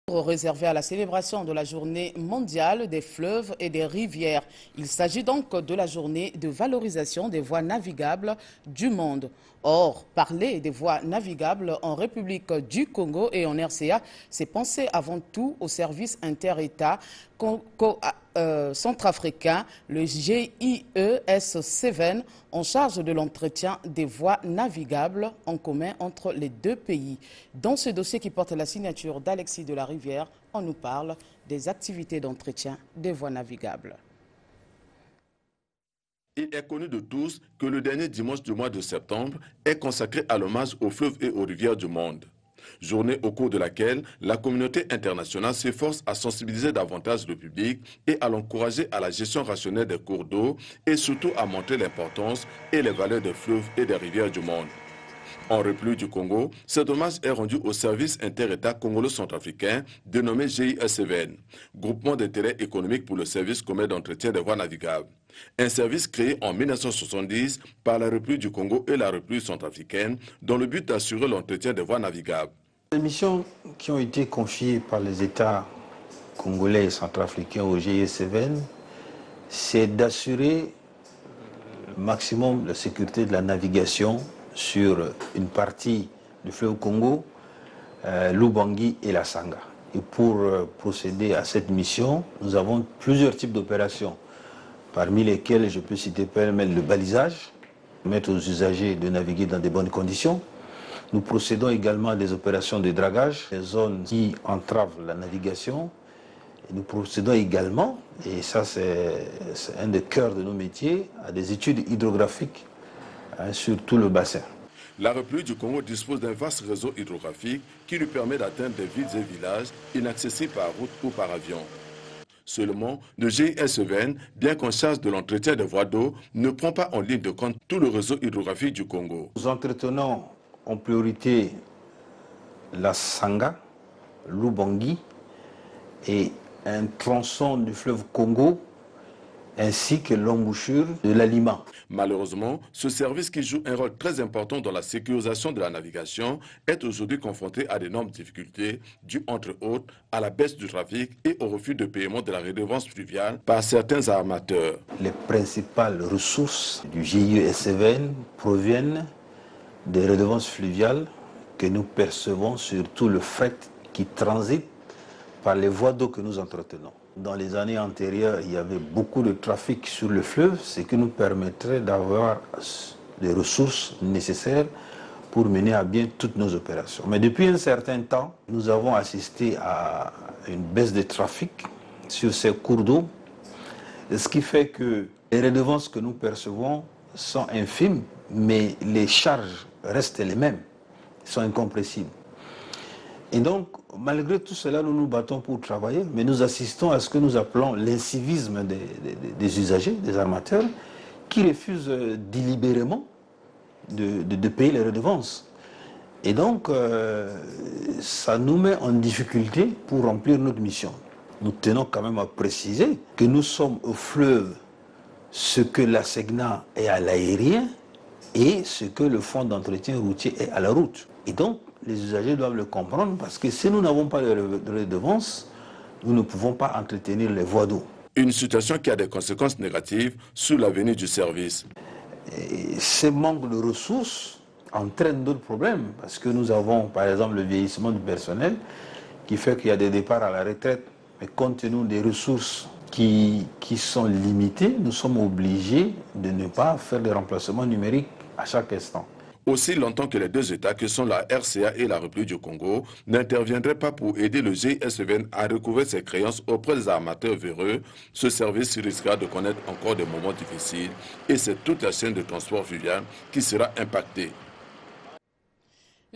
Réservé à la célébration de la journée mondiale des fleuves et des rivières. Il s'agit donc de la journée de valorisation des voies navigables du monde. Or, parler des voies navigables en République du Congo et en RCA, c'est penser avant tout au service inter-État centrafricain, le GIES-7, en charge de l'entretien des voies navigables en commun entre les deux pays. Dans ce dossier qui porte la signature d'Alexis de la Rivière, on nous parle des activités d'entretien des voies navigables. Il est connu de tous que le dernier dimanche du mois de septembre est consacré à l'hommage aux fleuves et aux rivières du monde. Journée au cours de laquelle la communauté internationale s'efforce à sensibiliser davantage le public et à l'encourager à la gestion rationnelle des cours d'eau et surtout à montrer l'importance et les valeurs des fleuves et des rivières du monde. En République du Congo, cet hommage est rendu au service inter-État congolo-centrafricain dénommé GIES-7, groupement d'intérêt économique pour le service commun d'entretien des voies navigables. Un service créé en 1970 par la République du Congo et la République centrafricaine dans le but d'assurer l'entretien des voies navigables. Les missions qui ont été confiées par les États congolais et centrafricains au GIES-7, c'est d'assurer le maximum la sécurité de la navigation sur une partie du fleuve Congo, l'Ubangi et la Sanga. Et pour procéder à cette mission, nous avons plusieurs types d'opérations, parmi lesquelles je peux citer pêle-mêle le balisage, permettre aux usagers de naviguer dans de bonnes conditions. Nous procédons également à des opérations de dragage, des zones qui entravent la navigation. Et nous procédons également, et ça c'est un des cœurs de nos métiers, à des études hydrographiques sur tout le bassin. La République du Congo dispose d'un vaste réseau hydrographique qui lui permet d'atteindre des villes et villages inaccessibles par route ou par avion. Seulement, le GIES-7, bien qu'en charge de l'entretien des voies d'eau, ne prend pas en ligne de compte tout le réseau hydrographique du Congo. Nous entretenons en priorité la Sanga, l'Ubangi et un tronçon du fleuve Congo, ainsi que l'embouchure de la Lima. Malheureusement, ce service qui joue un rôle très important dans la sécurisation de la navigation est aujourd'hui confronté à d'énormes difficultés dues entre autres à la baisse du trafic et au refus de paiement de la redevance fluviale par certains armateurs. Les principales ressources du GIES-7 proviennent des redevances fluviales que nous percevons sur tout le fret qui transite par les voies d'eau que nous entretenons. Dans les années antérieures, il y avait beaucoup de trafic sur le fleuve, ce qui nous permettrait d'avoir les ressources nécessaires pour mener à bien toutes nos opérations. Mais depuis un certain temps, nous avons assisté à une baisse de trafic sur ces cours d'eau, ce qui fait que les redevances que nous percevons sont infimes, mais les charges restent les mêmes, sont incompressibles. Et donc, malgré tout cela, nous nous battons pour travailler, mais nous assistons à ce que nous appelons l'incivisme des usagers, des armateurs, qui refusent délibérément de payer les redevances. Et donc, ça nous met en difficulté pour remplir notre mission. Nous tenons quand même à préciser que nous sommes au fleuve ce que la SEGNA est à l'aérien et ce que le fonds d'entretien routier est à la route. Et donc, les usagers doivent le comprendre parce que si nous n'avons pas de redevance, nous ne pouvons pas entretenir les voies d'eau. Une situation qui a des conséquences négatives sur l'avenir du service. Et ce manque de ressources entraîne d'autres problèmes parce que nous avons par exemple le vieillissement du personnel qui fait qu'il y a des départs à la retraite. Mais compte tenu des ressources qui sont limitées, nous sommes obligés de ne pas faire des remplacements numériques à chaque instant. Aussi longtemps que les deux États, que sont la RCA et la République du Congo, n'interviendraient pas pour aider le GIES-7 à recouvrer ses créances auprès des armateurs véreux, ce service risquera de connaître encore des moments difficiles et c'est toute la chaîne de transport fluvial qui sera impactée.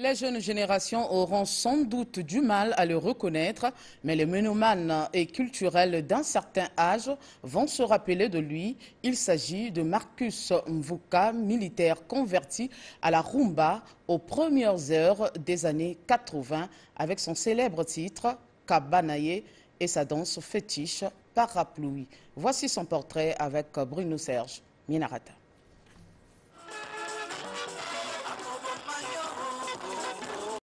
Les jeunes générations auront sans doute du mal à le reconnaître, mais les mélomanes et culturels d'un certain âge vont se rappeler de lui. Il s'agit de Marcus Mvuka, militaire converti à la rumba aux premières heures des années 80 avec son célèbre titre « Kabanaye » et sa danse fétiche Parapluie. Voici son portrait avec Bruno Serge Minarata.